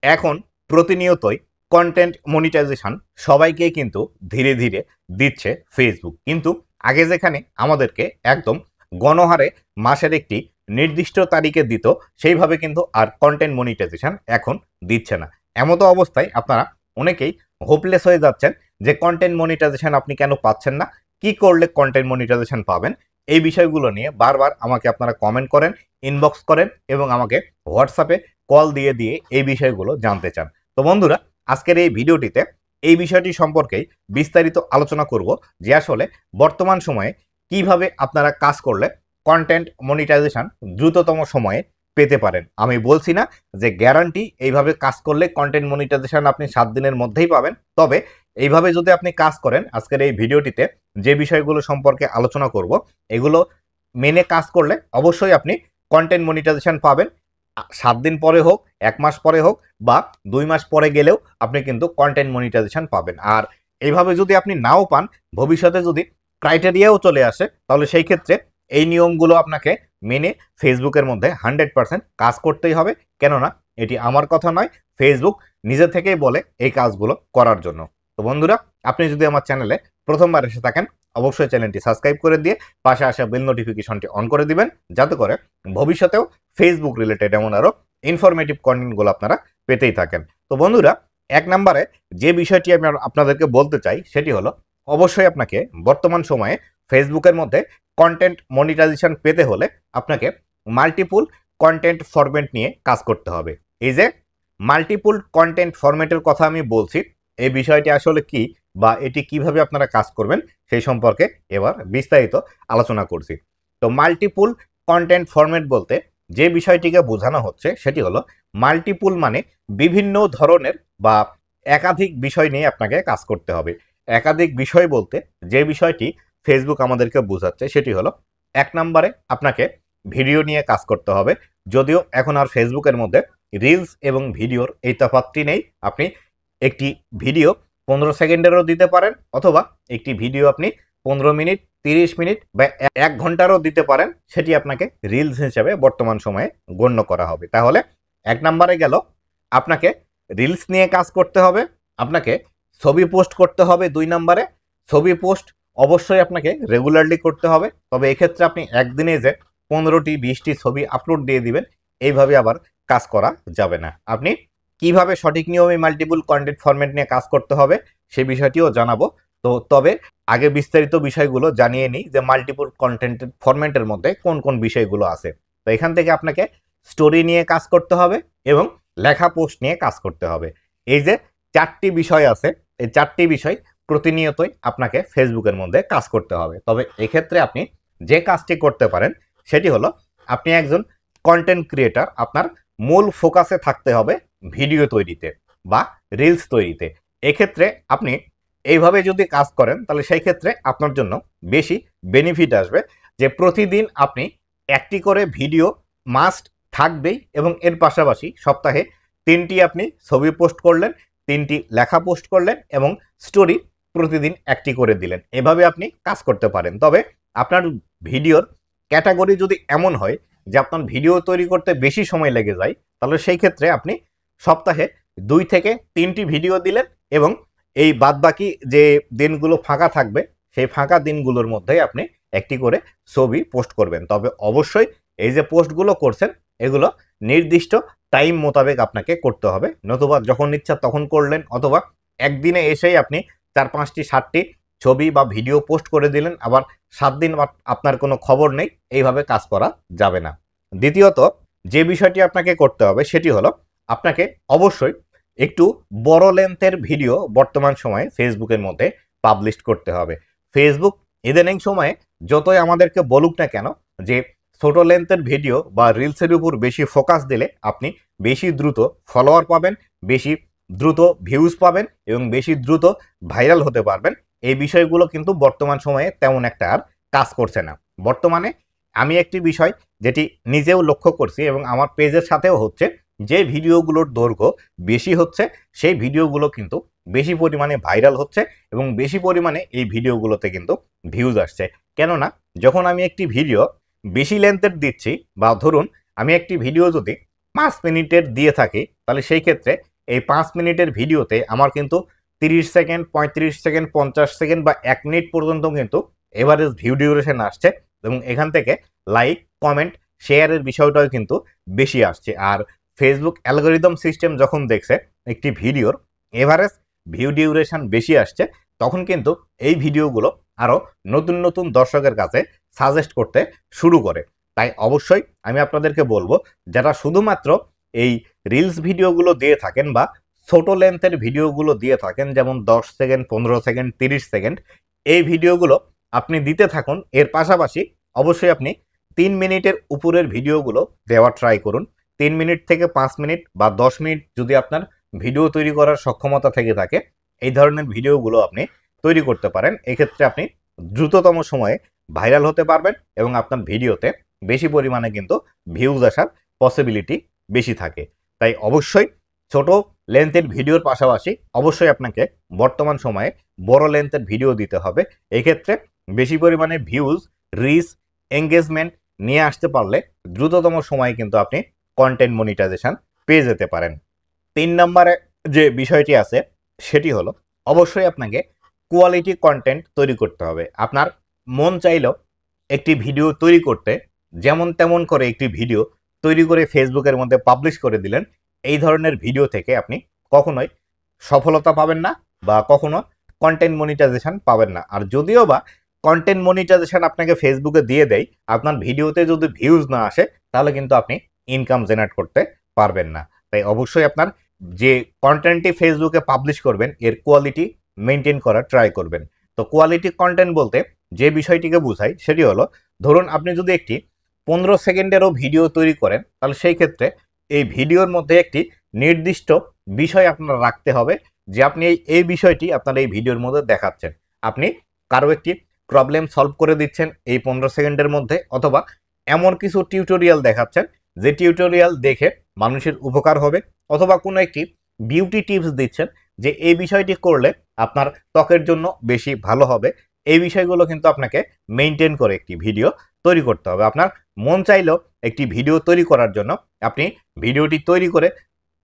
এখন প্রতিনিয়তই content monetization সবাইকেই কিন্তু ধীরে ধীরে দিচ্ছে ফেসবুক। কিন্তু আগে যেখানে আমাদেরকে একদম গণহারে মাসের একটি নির্দিষ্ট তারিখে দিত, সেইভাবে কিন্তু আর কন্টেন্ট মনিটাইজেশন এখন দিচ্ছে না। এমতো অবস্থায় আপনারা অনেকেই হোপলেস হয়ে যাচ্ছেন যে কন্টেন্ট মনিটাইজেশন আপনি কেন পাচ্ছেন না, কি করলে কন্টেন্ট মনিটাইজেশন পাবেন। এই বিষয়গুলো নিয়ে বারবার আমাকে আপনারা কমেন্ট করেন, ইনবক্স করেন এবং আমাকে হোয়াটসঅ্যাপে কল দিয়ে দিয়ে এই বিষয়গুলো জানতে চান। তো বন্ধুরা, আজকের এই ভিডিওটিতে এই বিষয়টি সম্পর্কেই বিস্তারিত আলোচনা করব যে আসলে বর্তমান সময়ে কিভাবে আপনারা কাজ করলে কন্টেন্ট মনিটাইজেশন দ্রুততম সময়ে পেতে পারেন। আমি বলছি না যে গ্যারান্টি এইভাবে কাজ করলে কন্টেন্ট মনিটাইজেশন আপনি 7 দিনের মধ্যেই পাবেন, তবে এইভাবে যদি আপনি কাজ করেন, আজকের এই ভিডিওটিতে যে বিষয়গুলো সম্পর্কে আলোচনা করব এগুলো মেনে কাজ করলে অবশ্যই আপনি কন্টেন্ট মনিটাইজেশন পাবেন। 7 দিন পরে হোক, 1 মাস পরে হোক বা 2 মাস পরে গেলেও আপনি কিন্তু কন্টেন্ট মনিটাইজেশন পাবেন। আর এইভাবে যদি আপনি নাও পান, ভবিষ্যতে যদি ক্রাইটেরিয়াও চলে আসে, তাহলে সেই ক্ষেত্রে এই নিয়মগুলো আপনাকে মেনে ফেসবুকের মধ্যে 100% কাজ করতেই হবে। কেননা এটি আমার কথা নয়, ফেসবুক নিজে থেকেই বলে এই কাজগুলো করার জন্য। তো বন্ধুরা, আপনি যদি আমার চ্যানেলে প্রথমবার এসে থাকেন, অবশ্যই চ্যানেলটি সাবস্ক্রাইব করে দিয়ে পাশে আসা বেল নোটিফিকেশনটি অন করে দিবেন, যাতে করে ভবিষ্যতেও ফেসবুক রিলেটেড এমন আরও ইনফরমেটিভ কন্টেন্টগুলো আপনারা পেতেই থাকেন। তো বন্ধুরা, 1 নম্বরে যে বিষয়টি আমি আপনাদেরকে বলতে চাই সেটি হলো, অবশ্যই আপনাকে বর্তমান সময়ে ফেসবুকের মধ্যে কন্টেন্ট মনিটাইজেশন পেতে হলে আপনাকে মাল্টিপুল কন্টেন্ট ফরম্যাট নিয়ে কাজ করতে হবে। এই যে মাল্টিপুল কন্টেন্ট ফরম্যাটের কথা আমি বলছি, এই বিষয়টি আসলে কি বা এটি কিভাবে আপনারা কাজ করবেন সেই সম্পর্কে এবার বিস্তারিত আলোচনা করছি। তো মাল্টিপুল কন্টেন্ট ফরম্যাট বলতে যে বিষয়টিকে বোঝানো হচ্ছে সেটি হলো, মাল্টিপুল মানে বিভিন্ন ধরনের বা একাধিক বিষয় নিয়ে আপনাকে কাজ করতে হবে। একাধিক বিষয় বলতে যে বিষয়টি ফেসবুক আমাদেরকে বোঝাচ্ছে সেটি হলো, 1 নম্বরে আপনাকে ভিডিও নিয়ে কাজ করতে হবে। যদিও এখন আর ফেসবুকের মধ্যে রিলস এবং ভিডিওর এই তফাৎটি নেই। আপনি একটি ভিডিও 15 সেকেন্ডেরও দিতে পারেন, অথবা একটি ভিডিও আপনি 15 মিনিট, 30 মিনিট বা 1 ঘন্টারও দিতে পারেন, সেটি আপনাকে রিলস হিসেবে বর্তমান সময়ে গণ্য করা হবে। তাহলে 1 নম্বরে গেল, আপনাকে রিলস নিয়ে কাজ করতে হবে, আপনাকে ছবি পোস্ট করতে হবে। 2 নম্বরে ছবি পোস্ট অবশ্যই আপনাকে রেগুলারলি করতে হবে, তবে এক্ষেত্রে আপনি একদিনে যে 15টি 20টি ছবি আপলোড দিয়ে দিবেন, এইভাবে আবার কাজ করা যাবে না। আপনি কিভাবে সঠিক নিয়মে মাল্টিপল কন্টেন্ট ফরম্যাট নিয়ে কাজ করতে হবে সেই বিষয়টিও জানাবো। তো তবে আগে বিস্তারিত বিষয়গুলো জানিয়ে নিই যে মাল্টিপল কন্টেন্ট ফরম্যাটের মধ্যে কোন কোন বিষয়গুলো আছে। তো এখান থেকে আপনাকে স্টোরি নিয়ে কাজ করতে হবে এবং লেখা পোস্ট নিয়ে কাজ করতে হবে। এই যে 4টি বিষয় আছে, এই 4টি বিষয় প্রতিনিয়তই আপনাকে ফেসবুকের মধ্যে কাজ করতে হবে। তবে এক্ষেত্রে আপনি যে কাজটি করতে পারেন সেটি হলো, আপনি একজন কন্টেন্ট ক্রিয়েটার, আপনার মূল ফোকাসে থাকতে হবে ভিডিও তৈরিতে বা রিলস তৈরিতে। এক্ষেত্রে আপনি এইভাবে যদি কাজ করেন তাহলে সেই ক্ষেত্রে আপনার জন্য বেশি বেনিফিট আসবে, যে প্রতিদিন আপনি একটি করে ভিডিও মাস্ট থাকবেই এবং এর পাশাপাশি সপ্তাহে 3টি আপনি ছবি পোস্ট করলেন, 3টি লেখা পোস্ট করলেন এবং স্টোরি প্রতিদিন একটি করে দিলেন। এভাবে আপনি কাজ করতে পারেন। তবে আপনার ভিডিওর ক্যাটাগরি যদি এমন হয় যে আপনার ভিডিও তৈরি করতে বেশি সময় লেগে যায়, তাহলে সেই ক্ষেত্রে আপনি সপ্তাহে 2 থেকে 3টি ভিডিও দিলেন এবং এই বাদবাকি যে দিনগুলো ফাঁকা থাকবে সেই ফাঁকা দিনগুলোর মধ্যেই আপনি একটি করে ছবি পোস্ট করবেন। তবে অবশ্যই এই যে পোস্টগুলো করছেন এগুলো নির্দিষ্ট টাইম মোতাবেক আপনাকে করতে হবে, নতুবা যখন ইচ্ছা তখন করলেন, অথবা একদিনে এসেই আপনি 4-5টি 7টি ছবি বা ভিডিও পোস্ট করে দিলেন, আবার 7 দিন আপনার কোনো খবর নেই, এইভাবে কাজ করা যাবে না। দ্বিতীয়ত যে বিষয়টি আপনাকে করতে হবে সেটি হলো, আপনাকে অবশ্যই একটু বড় লেন্থের ভিডিও বর্তমান সময়ে ফেসবুকের মধ্যে পাবলিশ করতে হবে। ফেসবুক ইদানিং সময়ে যতই আমাদেরকে বলুক না কেন যে ছোট লেন্থের ভিডিও বা রিলসের উপর বেশি ফোকাস দিলে আপনি বেশি দ্রুত ফলোয়ার পাবেন, বেশি দ্রুত ভিউজ পাবেন এবং বেশি দ্রুত ভাইরাল হতে পারবেন, এই বিষয়গুলো কিন্তু বর্তমান সময়ে তেমন একটা আর কাজ করছে না। বর্তমানে আমি একটি বিষয় যেটি নিজেও লক্ষ্য করছি এবং আমার পেজের সাথেও হচ্ছে, যে ভিডিওগুলোর দৈর্ঘ্য বেশি হচ্ছে সেই ভিডিওগুলো কিন্তু বেশি পরিমাণে ভাইরাল হচ্ছে এবং বেশি পরিমাণে এই ভিডিওগুলোতে কিন্তু ভিউজ আসছে। কেননা যখন আমি একটি ভিডিও বেশি লেন্থের দিচ্ছি, বা ধরুন আমি একটি ভিডিও যদি 5 মিনিটের দিয়ে থাকি, তাহলে সেই ক্ষেত্রে এই 5 মিনিটের ভিডিওতে আমার কিন্তু 30 সেকেন্ড, 35 সেকেন্ড, 50 সেকেন্ড বা 1 মিনিট পর্যন্ত কিন্তু এভারেজ ভিউ ডিউরেশন আসছে, এবং এখান থেকে লাইক, কমেন্ট, শেয়ারের বিষয়টাও কিন্তু বেশি আসছে। আর ফেসবুক অ্যালগোরিদম সিস্টেম যখন দেখছে একটি ভিডিওর এভারেজ ভিউ ডিউরেশন বেশি আসছে, তখন কিন্তু এই ভিডিওগুলো আরও নতুন নতুন দর্শকের কাছে সাজেস্ট করতে শুরু করে। তাই অবশ্যই আমি আপনাদেরকে বলবো, যারা শুধুমাত্র এই রিলস ভিডিওগুলো দিয়ে থাকেন বা ছোট লেন্থের ভিডিওগুলো দিয়ে থাকেন, যেমন 10 সেকেন্ড, 15 সেকেন্ড, 30 সেকেন্ড, এই ভিডিওগুলো আপনি দিতে থাকুন। এর পাশাপাশি অবশ্যই আপনি 3 মিনিটের উপরের ভিডিওগুলো দেওয়ার ট্রাই করুন। 3 মিনিট থেকে 5 মিনিট বা 10 মিনিট যদি আপনার ভিডিও তৈরি করার সক্ষমতা থেকে থাকে, এই ধরনের ভিডিওগুলো আপনি তৈরি করতে পারেন। এক্ষেত্রে আপনি দ্রুততম সময়ে ভাইরাল হতে পারবেন এবং আপনার ভিডিওতে বেশি পরিমাণে কিন্তু ভিউজ আসার পসিবিলিটি বেশি থাকে। তাই অবশ্যই ছোট লেন্থের ভিডিওর পাশাপাশি অবশ্যই আপনাকে বর্তমান সময়ে বড় লেন্থের ভিডিও দিতে হবে। এক্ষেত্রে বেশি পরিমাণে ভিউজ, রিচ, এঙ্গেজমেন্ট নিয়ে আসতে পারলে দ্রুততম সময়ে কিন্তু আপনি কন্টেন্ট মনিটাইজেশন পেয়ে যেতে পারেন। 3 নম্বরে যে বিষয়টি আছে সেটি হলো, অবশ্যই আপনাকে কোয়ালিটি কন্টেন্ট তৈরি করতে হবে। আপনার মন চাইলেও একটি ভিডিও তৈরি করতে যেমন তেমন করে একটি ভিডিও তৈরি করে ফেসবুকের মধ্যে পাবলিশ করে দিলেন, এই ধরনের ভিডিও থেকে আপনি কখনোই সফলতা পাবেন না বা কখনো কন্টেন্ট মনিটাইজেশন পাবেন না। আর যদিও বা কন্টেন্ট মনিটাইজেশন আপনাকে ফেসবুকে দিয়ে দেয়, আপনার ভিডিওতে যদি ভিউজ না আসে তাহলে কিন্তু আপনি ইনকাম জেনারেট করতে পারবেন না। তাই অবশ্যই আপনার যে কন্টেন্টটি ফেসবুকে পাবলিশ করবেন এর কোয়ালিটি মেনটেন করার ট্রাই করবেন। তো কোয়ালিটি কন্টেন্ট বলতে যে বিষয়টিকে বোঝায় সেটি হলো, ধরুন আপনি যদি একটি 15 সেকেন্ডেরও ভিডিও তৈরি করেন, তাহলে সেই ক্ষেত্রে এই ভিডিওর মধ্যে একটি নির্দিষ্ট বিষয় আপনার রাখতে হবে, যে আপনি এই বিষয়টি আপনার এই ভিডিওর মধ্যে দেখাচ্ছেন। আপনি কারো একটি প্রবলেম সলভ করে দিচ্ছেন এই 15 সেকেন্ডের মধ্যে, অথবা এমন কিছু টিউটোরিয়াল দেখাচ্ছেন যে টিউটোরিয়াল দেখে মানুষের উপকার হবে, অথবা কোনো একটি বিউটি টিপস দিচ্ছেন যে এই বিষয়টি করলে আপনার ত্বকের জন্য বেশি ভালো হবে। এই বিষয়গুলো কিন্তু আপনাকে মেনটেন করে একটি ভিডিও তৈরি করতে হবে। আপনার মন চাইলেও একটি ভিডিও তৈরি করার জন্য আপনি ভিডিওটি তৈরি করে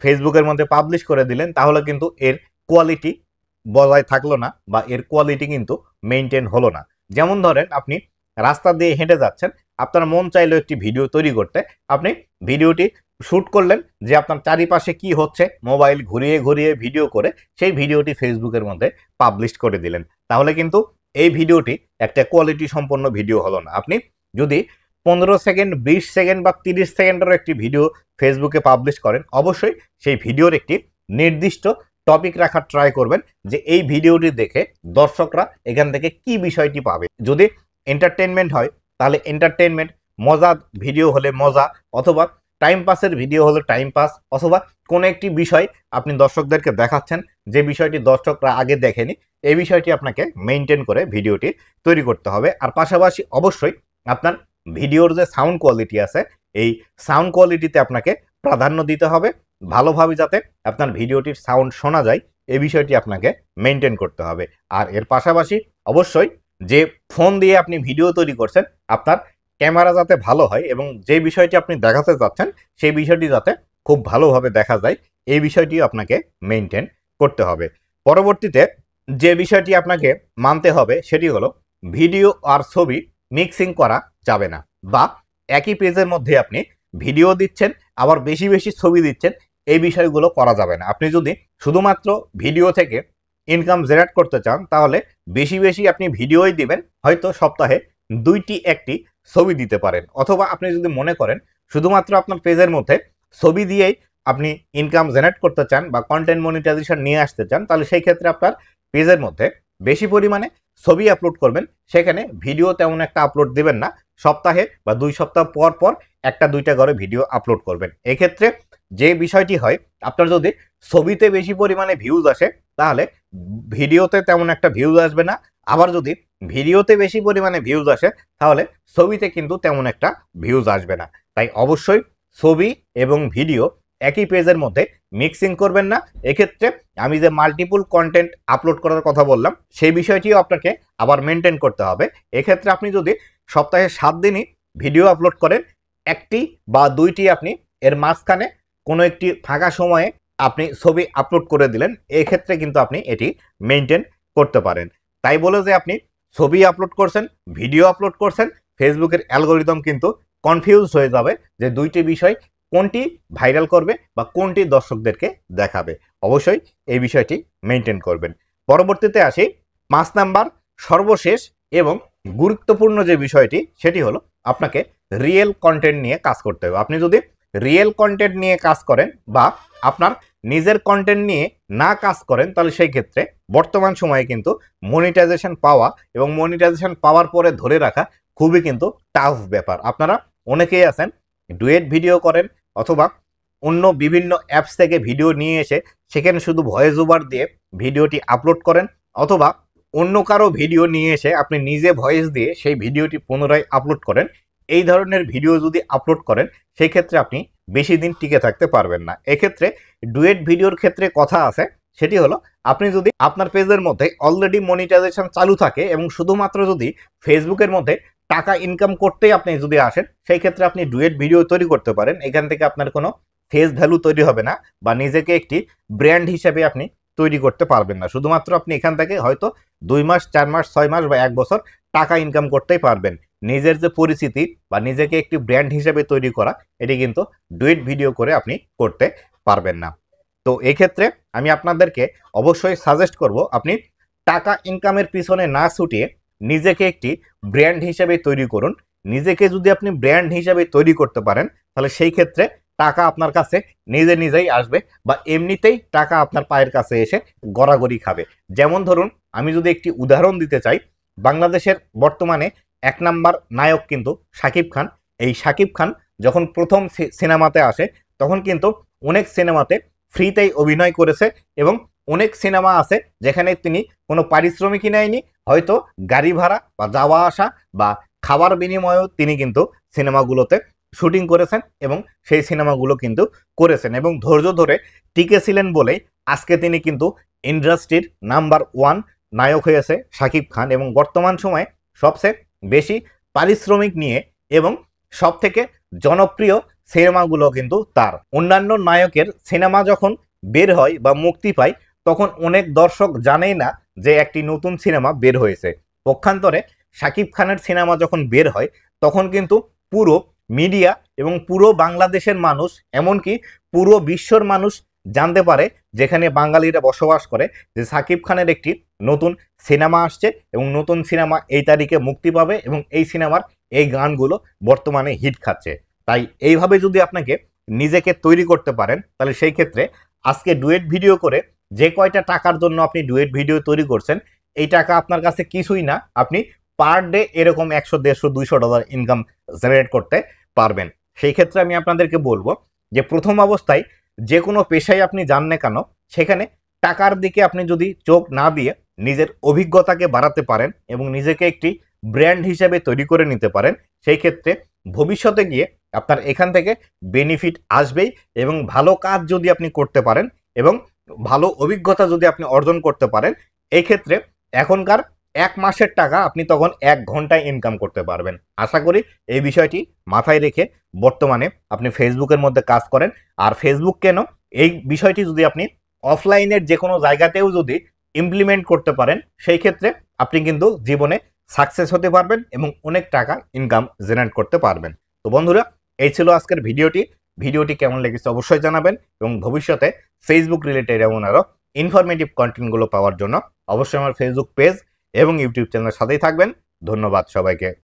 ফেসবুকের মধ্যে পাবলিশ করে দিলেন, তাহলে কিন্তু এর কোয়ালিটি বজায় থাকলো না বা এর কোয়ালিটি কিন্তু মেনটেন হলো না। যেমন ধরেন আপনি রাস্তা দিয়ে হেঁটে যাচ্ছেন, আপনার মন চাইলো একটি ভিডিও তৈরি করতে, আপনি ভিডিওটি শ্যুট করলেন যে আপনার চারিপাশে কি হচ্ছে, মোবাইল ঘুরিয়ে ঘুরিয়ে ভিডিও করে সেই ভিডিওটি ফেসবুকের মধ্যে পাবলিশ করে দিলেন, তাহলে কিন্তু এই ভিডিওটি একটা কোয়ালিটি সম্পন্ন ভিডিও হলো না। আপনি যদি 15 সেকেন্ড, 20 সেকেন্ড বা 30 সেকেন্ডের একটি ভিডিও ফেসবুকে পাবলিশ করেন, অবশ্যই সেই ভিডিওর একটি নির্দিষ্ট টপিক রাখার ট্রাই করবেন, যে এই ভিডিওটি দেখে দর্শকরা এখান থেকে কি বিষয়টি পাবে। যদি এন্টারটেনমেন্ট হয় তাহলে এন্টারটেনমেন্ট, মজার ভিডিও হলে মজা, অথবা টাইম পাসের ভিডিও হলে টাইম পাস, অথবা কোনো একটি বিষয় আপনি দর্শকদেরকে দেখাচ্ছেন যে বিষয়টি দর্শকরা আগে দেখেনি, এই বিষয়টি আপনাকে মেনটেন করে ভিডিওটি তৈরি করতে হবে। আর পাশাপাশি অবশ্যই আপনার ভিডিওর যে সাউন্ড কোয়ালিটি আছে, এই সাউন্ড কোয়ালিটিতে আপনাকে প্রাধান্য দিতে হবে, ভালোভাবে যাতে আপনার ভিডিওটির সাউন্ড শোনা যায় এই বিষয়টি আপনাকে মেনটেন করতে হবে। আর এর পাশাপাশি অবশ্যই যে ফোন দিয়ে আপনি ভিডিও তৈরি করছেন, আপনার ক্যামেরা যাতে ভালো হয় এবং যে বিষয়টি আপনি দেখাতে চাচ্ছেন সেই বিষয়টি যাতে খুব ভালোভাবে দেখা যায়, এই বিষয়টি আপনাকে মেনটেন করতে হবে। পরবর্তীতে যে বিষয়টি আপনাকে মানতে হবে সেটি হলো, ভিডিও আর ছবি মিক্সিং করা যাবে না, বা একই পেজের মধ্যে আপনি ভিডিও দিচ্ছেন আবার বেশি বেশি ছবি দিচ্ছেন, এই বিষয়গুলো করা যাবে না। আপনি যদি শুধুমাত্র ভিডিও থেকে ইনকাম জেনারেট করতে চান তাহলে বেশি বেশি আপনি ভিডিওই দিবেন, হয়তো সপ্তাহে 2টি 1টি ছবি দিতে পারেন। অথবা আপনি যদি মনে করেন শুধুমাত্র আপনার পেজের মধ্যে ছবি দিয়েই আপনি ইনকাম জেনারেট করতে চান বা কন্টেন্ট মনিটাইজেশন নিয়ে আসতে চান, তাহলে সেই ক্ষেত্রে আপনার পেজের মধ্যে বেশি পরিমাণে ছবি আপলোড করবেন, সেখানে ভিডিও তেমন একটা আপলোড দিবেন না। সপ্তাহে বা 2 সপ্তাহ পর পর 1টা 2টা করে ভিডিও আপলোড করবেন। এক্ষেত্রে যে বিষয়টি হয়, আপনার যদি ছবিতে বেশি পরিমাণে ভিউজ আসে তাহলে ভিডিওতে তেমন একটা ভিউজ আসবে না, আবার যদি ভিডিওতে বেশি পরিমাণে ভিউজ আসে তাহলে ছবিতে কিন্তু তেমন একটা ভিউজ আসবে না। তাই অবশ্যই ছবি এবং ভিডিও একই পেজের মধ্যে মিক্সিং করবেন না। এক্ষেত্রে আমি যে মাল্টিপল কন্টেন্ট আপলোড করার কথা বললাম সেই বিষয়টিও আপনাকে আবার মেনটেন করতে হবে। এক্ষেত্রে আপনি যদি সপ্তাহে 7 দিনই ভিডিও আপলোড করেন, 1টি বা 2টি আপনি এর মাঝখানে কোনো একটি ফাঁকা সময়ে আপনি ছবি আপলোড করে দিলেন, এক্ষেত্রে কিন্তু আপনি এটি মেনটেন করতে পারেন। তাই বলে যে আপনি ছবি আপলোড করছেন, ভিডিও আপলোড করছেন, ফেসবুকের অ্যালগোরিদম কিন্তু কনফিউজ হয়ে যাবে যে দুইটি বিষয় কোনটি ভাইরাল করবে বা কোনটি দর্শকদেরকে দেখাবে। অবশ্যই এই বিষয়টি মেনটেন করবেন। পরবর্তীতে আসি 5 নাম্বার সর্বশেষ এবং গুরুত্বপূর্ণ যে বিষয়টি, সেটি হলো আপনাকে রিয়েল কন্টেন্ট নিয়ে কাজ করতে হবে। আপনি যদি রিয়েল কন্টেন্ট নিয়ে কাজ করেন বা আপনার নিজের কন্টেন্ট নিয়ে না কাজ করেন, তাহলে সেই ক্ষেত্রে বর্তমান সময়ে কিন্তু মনিটাইজেশন পাওয়া এবং মনিটাইজেশন পাওয়ার পরে ধরে রাখা খুবই কিন্তু টাফ ব্যাপার। আপনারা অনেকেই আছেন ডুয়েট ভিডিও করেন অথবা অন্য বিভিন্ন অ্যাপস থেকে ভিডিও নিয়ে এসে সেখানে শুধু ভয়েস ওভার দিয়ে ভিডিওটি আপলোড করেন, অথবা অন্য কারো ভিডিও নিয়ে এসে আপনি নিজে ভয়েস দিয়ে সেই ভিডিওটি পুনরায় আপলোড করেন। এই ধরনের ভিডিও যদি আপলোড করেন সেই ক্ষেত্রে আপনি বেশি দিন টিকে থাকতে পারবেন না। এক্ষেত্রে ডুয়েট ভিডিওর ক্ষেত্রে কথা আছে, সেটি হলো আপনি যদি আপনার পেজের মধ্যে অলরেডি মনিটাইজেশন চালু থাকে এবং শুধুমাত্র যদি ফেসবুকের মধ্যে টাকা ইনকাম করতেই আপনি যদি আসেন, সেই ক্ষেত্রে আপনি ডুয়েট ভিডিও তৈরি করতে পারেন। এখান থেকে আপনার কোনো ফেস ভ্যালু তৈরি হবে না বা নিজেকে একটি ব্র্যান্ড হিসেবে আপনি তৈরি করতে পারবেন না। শুধুমাত্র আপনি এখান থেকে হয়তো 2 মাস, 4 মাস, 6 মাস বা 1 বছর টাকা ইনকাম করতেই পারবেন। নিজের যে পরিচিতি বা নিজেকে একটি ব্র্যান্ড হিসেবে তৈরি করা, এটি কিন্তু ডুয়েট ভিডিও করে আপনি করতে পারবেন না। তো এক্ষেত্রে আমি আপনাদেরকে অবশ্যই সাজেস্ট করব আপনি টাকা ইনকামের পিছনে না ছুটিয়ে নিজেকে একটি ব্র্যান্ড হিসেবে তৈরি করুন। নিজেকে যদি আপনি ব্র্যান্ড হিসেবে তৈরি করতে পারেন, তাহলে সেই ক্ষেত্রে টাকা আপনার কাছে নিজে নিজেই আসবে বা এমনিতেই টাকা আপনার পায়ের কাছে এসে গড়াগড়ি খাবে। যেমন ধরুন, আমি যদি একটি উদাহরণ দিতে চাই, বাংলাদেশের বর্তমানে 1 নাম্বার নায়ক কিন্তু শাকিব খান। এই শাকিব খান যখন প্রথম সিনেমাতে আসে তখন কিন্তু অনেক সিনেমাতে ফ্রিতেই অভিনয় করেছে এবং অনেক সিনেমা আছে যেখানে তিনি কোনো পারিশ্রমিকই নেয়নি, হয়তো গাড়ি ভাড়া বা যাওয়া আসা বা খাবার বিনিময়েও তিনি কিন্তু সিনেমাগুলোতে শুটিং করেছেন এবং সেই সিনেমাগুলো কিন্তু করেছেন এবং ধৈর্য ধরে টিকেছিলেন বলেই আজকে তিনি কিন্তু ইন্ডাস্ট্রির নাম্বার 1 নায়ক হয়েছে শাকিব খান এবং বর্তমান সময়ে সবচেয়ে বেশি পারিশ্রমিক নিয়ে এবং সব থেকে জনপ্রিয় সিনেমাগুলো কিন্তু তার। অন্যান্য নায়কের সিনেমা যখন বের হয় বা মুক্তি পায় তখন অনেক দর্শক জানেই না যে একটি নতুন সিনেমা বের হয়েছে। পক্ষান্তরে শাকিব খানের সিনেমা যখন বের হয় তখন কিন্তু পুরো মিডিয়া এবং পুরো বাংলাদেশের মানুষ, এমনকি পুরো বিশ্বর মানুষ জানতে পারে যেখানে বাঙালিরা বসবাস করে যে শাকিব খানের একটি নতুন সিনেমা আসছে এবং নতুন সিনেমা এই তারিখে মুক্তি পাবে এবং এই সিনেমার এই গানগুলো বর্তমানে হিট খাচ্ছে। তাই এইভাবে যদি আপনাকে নিজেকে তৈরি করতে পারেন, তাহলে সেই ক্ষেত্রে আজকে ডুয়েট ভিডিও করে যে কয়টা টাকার জন্য আপনি ডুয়েট ভিডিও তৈরি করছেন, এই টাকা আপনার কাছে কিছুই না। আপনি পার ডে এরকম 100, 150, 200 ডলার ইনকাম জেনারেট করতে পারবেন। সেই ক্ষেত্রে আমি আপনাদেরকে বলবো যে প্রথম অবস্থায় যে কোনো পেশায় আপনি যান না কেন, সেখানে টাকার দিকে আপনি যদি চোখ না দিয়ে নিজের অভিজ্ঞতাকে বাড়াতে পারেন এবং নিজেকে একটি ব্র্যান্ড হিসেবে তৈরি করে নিতে পারেন, সেই ক্ষেত্রে ভবিষ্যতে গিয়ে আপনার এখান থেকে বেনিফিট আসবেই এবং ভালো কাজ যদি আপনি করতে পারেন এবং ভালো অভিজ্ঞতা যদি আপনি অর্জন করতে পারেন, এই ক্ষেত্রে এখনকার 1 মাসের টাকা আপনি তখন 1 ঘন্টায় ইনকাম করতে পারবেন। আশা করি এই বিষয়টি মাথায় রেখে বর্তমানে আপনি ফেসবুকের মধ্যে কাজ করেন। আর ফেসবুক কেন, এই বিষয়টি যদি আপনি অফলাইনের যে কোনো জায়গাতেও যদি ইমপ্লিমেন্ট করতে পারেন, সেই ক্ষেত্রে আপনি কিন্তু জীবনে সাকসেস হতে পারবেন এবং অনেক টাকা ইনকাম জেনারেট করতে পারবেন। তো বন্ধুরা, এই ছিল আজকের ভিডিওটি কেমন লেগেছে অবশ্যই জানাবেন এবং ভবিষ্যতে ফেসবুক রিলেটেড এমন আরও ইনফরমেটিভ কন্টেন্টগুলো পাওয়ার জন্য অবশ্যই আমার ফেসবুক পেজ এবং ইউটিউব চ্যানেলের সাথেই থাকবেন। ধন্যবাদ সবাইকে।